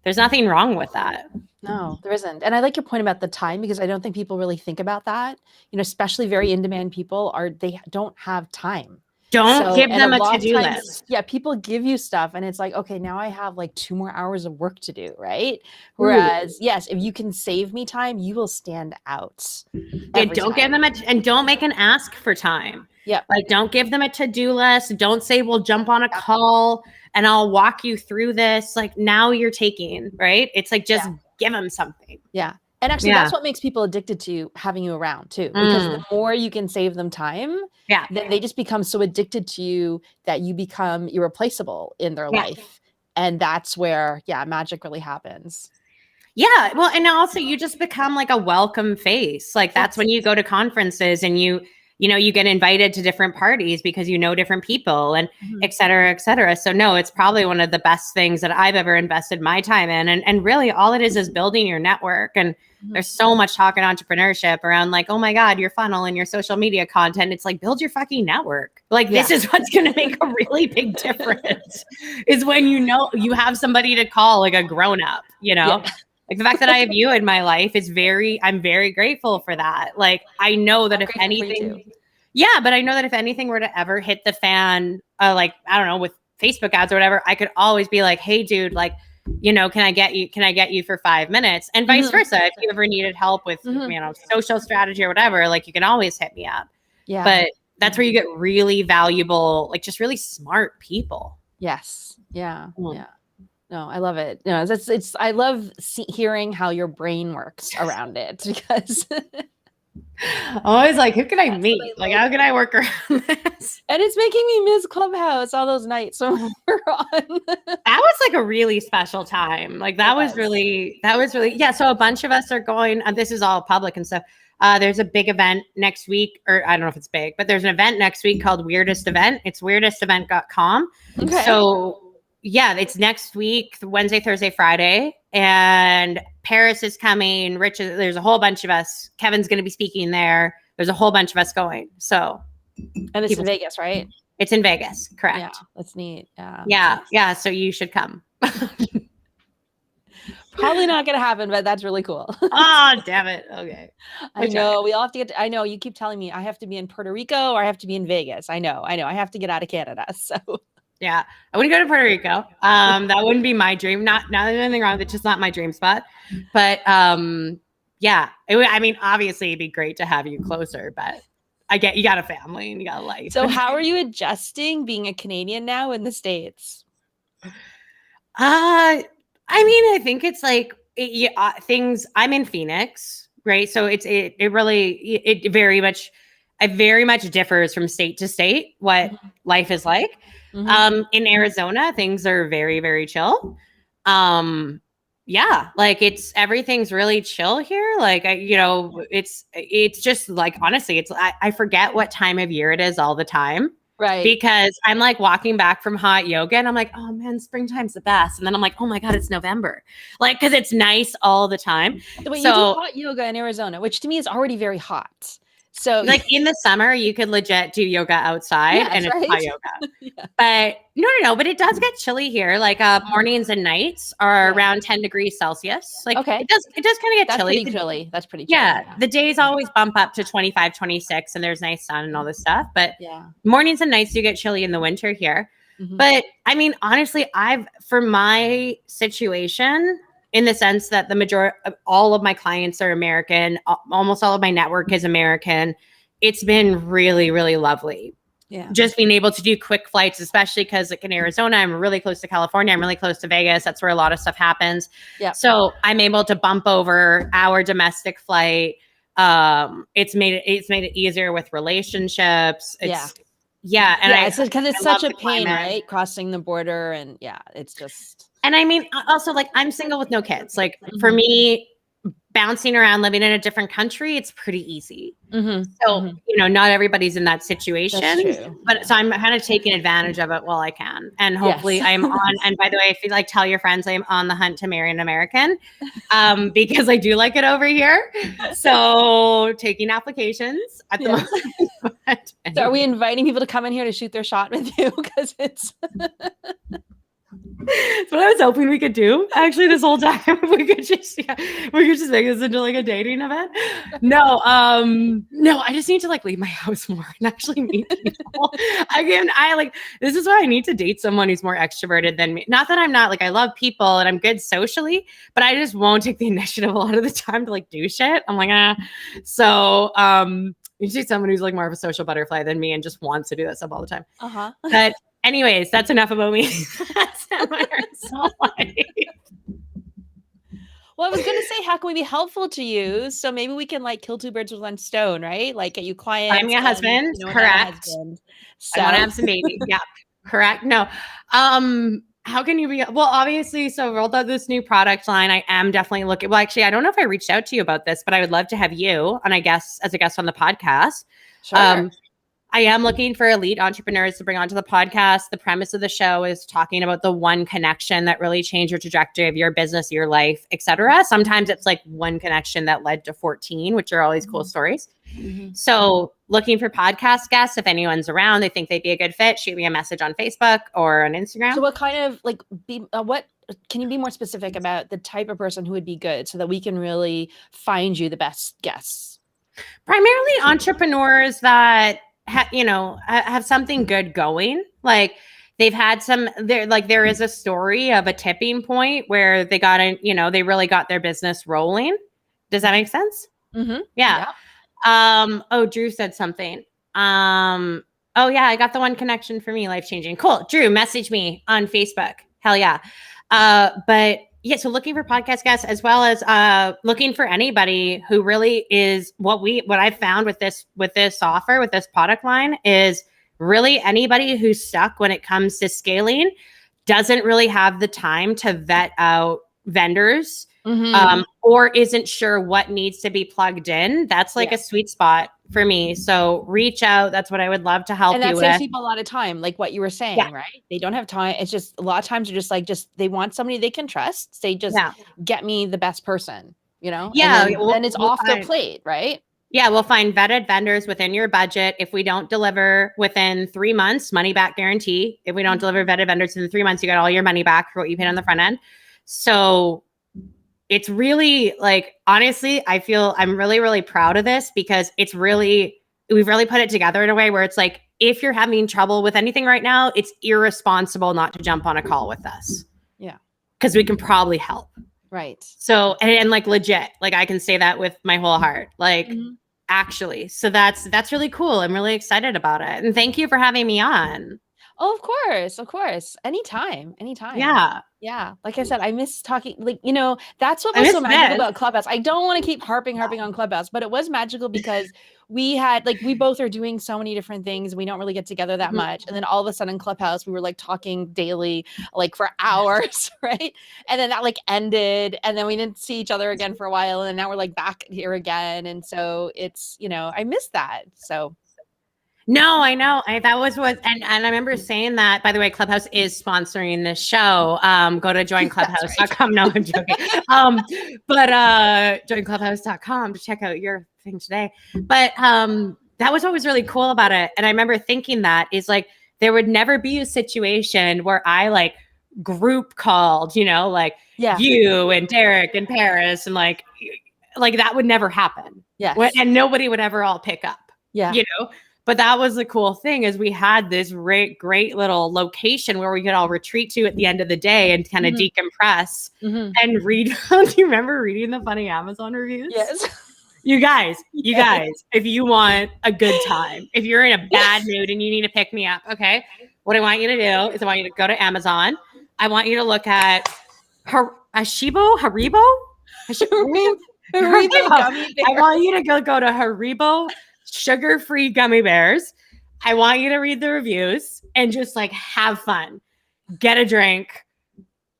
there's nothing wrong with that. No, there isn't. And I like your point about the time, because I don't think people really think about that. Especially very in-demand people they don't have time. Don't give them a to-do list. Yeah, people give you stuff, and it's like, okay, now I have like 2 more hours of work to do, right? Whereas, yes, if you can save me time, you will stand out. Yeah, don't give them and don't make an ask for time. Yeah. Like, don't give them a to-do list. Don't say, we'll jump on a call and I'll walk you through this. Like, now you're taking, right? It's like, just give them something. Yeah. And actually, that's what makes people addicted to having you around too, because the more you can save them time, then they just become so addicted to you that you become irreplaceable in their life. And that's where, magic really happens. Yeah. Well, and also you just become like a welcome face. Like, that's when you go to conferences and you get invited to different parties because different people and et cetera, et cetera. So no, it's probably one of the best things that I've ever invested my time in. And really all it is building your network. And there's so much talk in entrepreneurship around like, oh my God, your funnel and your social media content. It's like, build your fucking network. Like, this is what's going to make a really big difference is when you have somebody to call, like a grown up, Like, the fact that I have you in my life I'm very grateful for that. Like, I know that if anything, but I know that if anything were to ever hit the fan, like, I don't know, with Facebook ads or whatever, I could always be like, hey dude, like, can I get you for 5 minutes? And vice versa. If you ever needed help with, social strategy or whatever, like, you can always hit me up. Yeah. But that's where you get really valuable, like, just really smart people. Yes. Yeah. Yeah. No, I love it. I love hearing how your brain works around it, because I'm always like, who can I meet? Like, how can I work around this? And it's making me miss Clubhouse, all those nights when we're on. That was like a really special time. Like, that was really, So a bunch of us are going, this is all public and stuff. There's a big event next week, or I don't know if it's big, but there's an event next week called Weirdest Event. It's weirdestevent.com. Okay. So it's next week, Wednesday, Thursday, Friday. And Paris is coming. There's a whole bunch of us. Kevin's going to be speaking there. There's a whole bunch of us going. So, and it's in Vegas, right? It's in Vegas. Correct. Yeah, that's neat. Yeah. So you should come. Probably not going to happen, but that's really cool. Oh, damn it. Okay. I know. We all have to I know. You keep telling me I have to be in Puerto Rico or I have to be in Vegas. I know. I have to get out of Canada. So. Yeah, I wouldn't go to Puerto Rico. That wouldn't be my dream. Not there's anything wrong. It's just not my dream spot. But obviously it'd be great to have you closer, but I get you got a family and you got a life. So how are you adjusting being a Canadian now in the States? I think it's like things. I'm in Phoenix, right? So it very much differs from state to state what life is like. In Arizona, things are very, very chill. Like everything's really chill here. Like, it's just like, honestly, I forget what time of year it is all the time. Right. Because I'm like walking back from hot yoga and I'm like, oh man, springtime's the best. And then I'm like, oh my God, it's November. Like, cause it's nice all the time. Wait, you do hot yoga in Arizona, which to me is already very hot. So like in the summer, you could legit do yoga outside and it's hot yoga. Yeah. But no. But it does get chilly here. Like mornings and nights are around 10 degrees Celsius. Like it does kind of get chilly. Pretty chilly. That's pretty chilly. Yeah. The days always bump up to 25, 26 and there's nice sun and all this stuff. But mornings and nights do get chilly in the winter here. Mm-hmm. But I mean, honestly, for my situation, in the sense that the majority of all of my clients are American, almost all of my network is American. It's been really, really lovely. Yeah. Just being able to do quick flights, especially because like in Arizona, I'm really close to California. I'm really close to Vegas. That's where a lot of stuff happens. Yeah. So I'm able to bump over our domestic flight. It's made it easier with relationships. It's because it's such a pain, right? Crossing the border and it's just. And I mean, also like I'm single with no kids. Like for me, bouncing around, living in a different country, it's pretty easy. Mm-hmm. So, not everybody's in that situation. That's true. But so I'm kind of taking advantage of it while I can. And hopefully I'm on. And by the way, if you like, tell your friends I'm on the hunt to marry an American because I do like it over here. So taking applications at the moment. So are we inviting people to come in here to shoot their shot with you? Because it's... That's what I was hoping we could do actually this whole time. we could just make this into like a dating event. No, I just need to like leave my house more and actually meet people. This is why I need to date someone who's more extroverted than me. Not that I'm not, like, I love people and I'm good socially, but I just won't take the initiative a lot of the time to like do shit. I'm like, So usually someone who's like more of a social butterfly than me and just wants to do that stuff all the time. But anyways, that's enough about me. That's my life. Well, I was going to say, how can we be helpful to you? So maybe we can like kill two birds with one stone, right? Like get you clients. I'm your husband. Correct. So. I want to have some babies. Yeah. Correct. No. How can you be? Well, obviously, so rolled out this new product line. I am definitely looking. Well, actually, I don't know if I reached out to you about this, but I would love to have you, and I guess as a guest on the podcast. Sure. I am looking for elite entrepreneurs to bring onto the podcast. The premise of the show is talking about the one connection that really changed your trajectory of your business, your life, etc. Sometimes it's like one connection that led to 14, which are all these cool stories. Mm-hmm. So looking for podcast guests, if anyone's around, they think they'd be a good fit, shoot me a message on Facebook or on Instagram. So what kind of what can you be more specific about the type of person who would be good so that we can really find you the best guests? Primarily entrepreneurs that have something good going. Like they've had there is a story of a tipping point where they got they really got their business rolling. Does that make sense? Mm-hmm. Yeah. Drew said something. I got the one connection for me, life-changing. Cool. Drew, message me on Facebook. Hell yeah. So looking for podcast guests as well as looking for anybody who really is what I've found with this offer, with this product line is really anybody who's stuck when it comes to scaling, doesn't really have the time to vet out vendors, or isn't sure what needs to be plugged in. That's like a sweet spot for me. So reach out. That's what I would love to help you with. And that saves people a lot of time, like what you were saying, right? They don't have time. It's just a lot of times they're just they want somebody they can trust. They just get me the best person, Yeah. And then it's off their plate, right? Yeah, we'll find vetted vendors within your budget. If we don't deliver within 3 months, money back guarantee. If we don't deliver vetted vendors in 3 months, you got all your money back for what you paid on the front end. So it's really honestly, I feel I'm really, really proud of this because we've really put it together in a way where it's like, if you're having trouble with anything right now, it's irresponsible not to jump on a call with us. Yeah. Because we can probably help. Right. So, and legit, I can say that with my whole heart, actually. So that's really cool. I'm really excited about it. And thank you for having me on. Oh, of course. Anytime. Yeah. Like I said, I miss talking, that's what was so magical about Clubhouse. I don't want to keep harping on Clubhouse, but it was magical because we had, we both are doing so many different things. We don't really get together that much. And then all of a sudden Clubhouse, we were talking daily, for hours, right? And then that ended and then we didn't see each other again for a while. And now we're back here again. And so it's, I miss that. So. No, I know. That was what, and I remember saying that, by the way, Clubhouse is sponsoring this show. Go to joinclubhouse.com. No, I'm joking. But joinclubhouse.com to check out your thing today. But that was what was really cool about it. And I remember thinking that is like, there would never be a situation where I like group called, you know, like you and Derek and Paris and like that would never happen. Yes. And nobody would ever all pick up, you know, but that was the cool thing is we had this great little location where we could all retreat to at the end of the day and kind of decompress and read. Do you remember reading the funny Amazon reviews? Yes. You guys, if you want a good time, if you're in a bad mood and you need to pick me up, okay, what I want you to do is I want you to go to Amazon. I want you to look at Haribo gummy bears. I want you to go to Haribo sugar-free gummy bears. I want you to read the reviews and just like have fun, get a drink,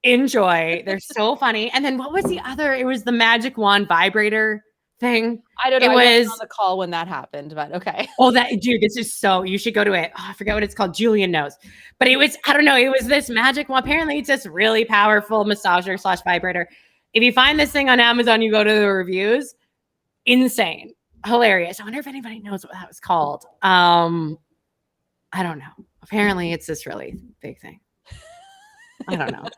enjoy. They're so funny. And then what was the other? It was the magic wand vibrator thing. I don't know. I was on the call when that happened, but okay. Oh, dude, this is you should go to it. Oh, I forget what it's called. Julian knows, but it was, I don't know. It was this magic one. Apparently it's this really powerful massager / vibrator. If you find this thing on Amazon, you go to the reviews, insane, hilarious. I wonder if anybody knows what that was called. I don't know. Apparently it's this really big thing. I don't know.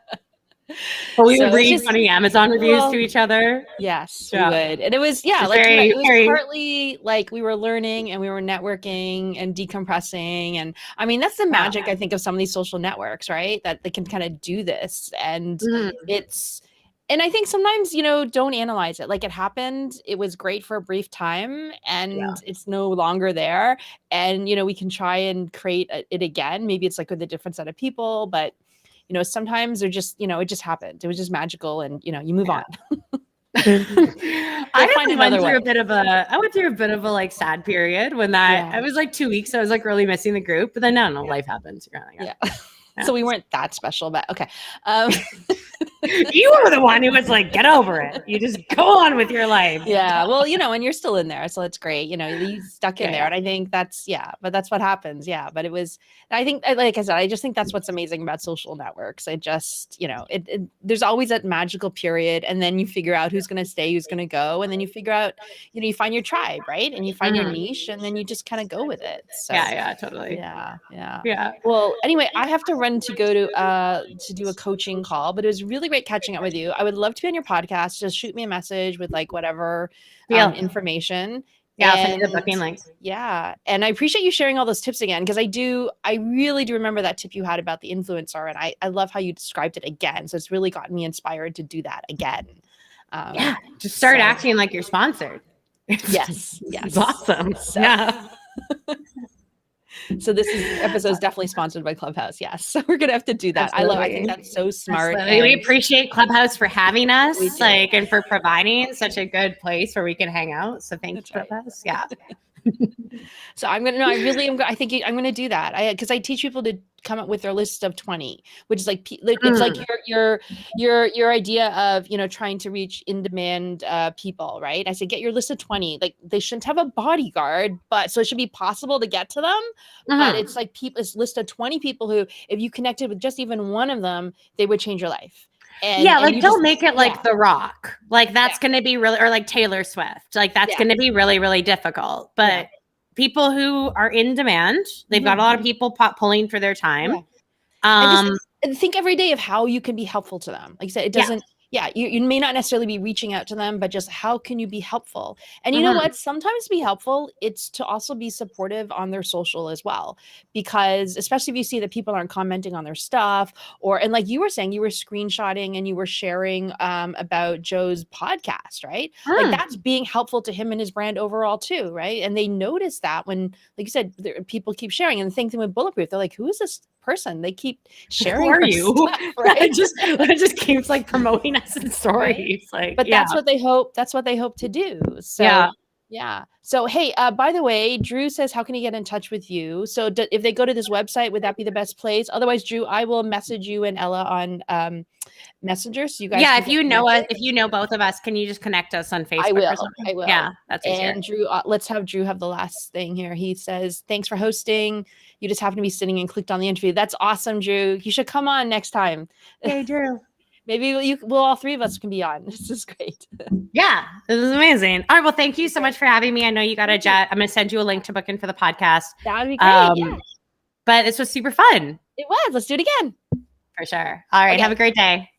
But we would read funny Amazon reviews to each other. Yes, we would. And it was, it was partly like we were learning and we were networking and decompressing. And I mean, that's the magic, I think, of some of these social networks, right? That they can kind of do this. And and I think sometimes, you know, don't analyze it. Like it happened, it was great for a brief time and it's no longer there. And, you know, we can try and create it again. Maybe it's like with a different set of people, but you know, sometimes they're just, you know, it just happened. It was just magical and, you know, you move on. I went through a bit of a like sad period when I was like 2 weeks. I was like really missing the group, but then I don't know, life happens. So we weren't that special, but okay. You were the one who was like, get over it. You just go on with your life. Yeah. Well, you know, and you're still in there. So it's great. You know, you stuck in there. And I think that's, but that's what happens. Yeah. But it was, I think, like I said, I just think that's what's amazing about social networks. It just, you know, there's always that magical period. And then you figure out who's going to stay, who's going to go. And then you figure out, you know, you find your tribe, right? And you find your niche and then you just kind of go with it. So yeah, totally. Yeah. Well, anyway, I have to run to go to do a coaching call, but it was really great catching up with you. I would love to be on your podcast. Just shoot me a message with like whatever information. Yeah, I'll send you the booking link. Yeah. And I appreciate you sharing all those tips again, because I really do remember that tip you had about the influencer. And I love how you described it again. So it's really gotten me inspired to do that again. Just start acting like you're sponsored. Yes. It's awesome. So this episode is definitely sponsored by Clubhouse. Yes. So we're going to have to do that. Absolutely. I think that's so smart. We appreciate Clubhouse for having us, and for providing such a good place where we can hang out. So thank you, Clubhouse. Yeah. So I'm going to, I think I'm going to do that. Because I teach people to come up with their list of 20, which is like, it's like your idea of, you know, trying to reach in-demand people, right? I said, get your list of 20. Like they shouldn't have a bodyguard, but so it should be possible to get to them. But it's like it's a list of 20 people who, if you connected with just even one of them, they would change your life. And don't make it like The Rock. Like that's going to be really, or like Taylor Swift. Like that's going to be really, really difficult. But people who are in demand, they've got a lot of people pulling for their time. And think every day of how you can be helpful to them. Like I said, it doesn't, you may not necessarily be reaching out to them, but just how can you be helpful? And you know what? Sometimes to be helpful, it's to also be supportive on their social as well. Because especially if you see that people aren't commenting on their stuff, and like you were saying, you were screenshotting and you were sharing about Joe's podcast, right? Like that's being helpful to him and his brand overall too, right? And they notice that when, like you said, people keep sharing. And the same thing with Bulletproof, they're like, who is this person? They keep sharing. Who are you? Stuff, right? it just keeps like promoting us in stories. Right? But that's what they hope. That's what they hope to do. So yeah. So hey, by the way, Drew says, how can he get in touch with you? So if they go to this website, would that be the best place? Otherwise, Drew, I will message you and Ella on Messenger. So you guys. Yeah, if you know us, if you know both of us, can you just connect us on Facebook? I will. Yeah, that's easier. And Drew, let's have Drew have the last thing here. He says, thanks for hosting. You just happen to be sitting and clicked on the interview. That's awesome, Drew. You should come on next time. Hey, Drew. Maybe well, all three of us can be on. This is great. Yeah, this is amazing. All right, well, thank you so much for having me. I know you got a jet. I'm going to send you a link to book in for the podcast. That would be great. Yeah. But this was super fun. It was. Let's do it again. For sure. All right. Okay. Have a great day.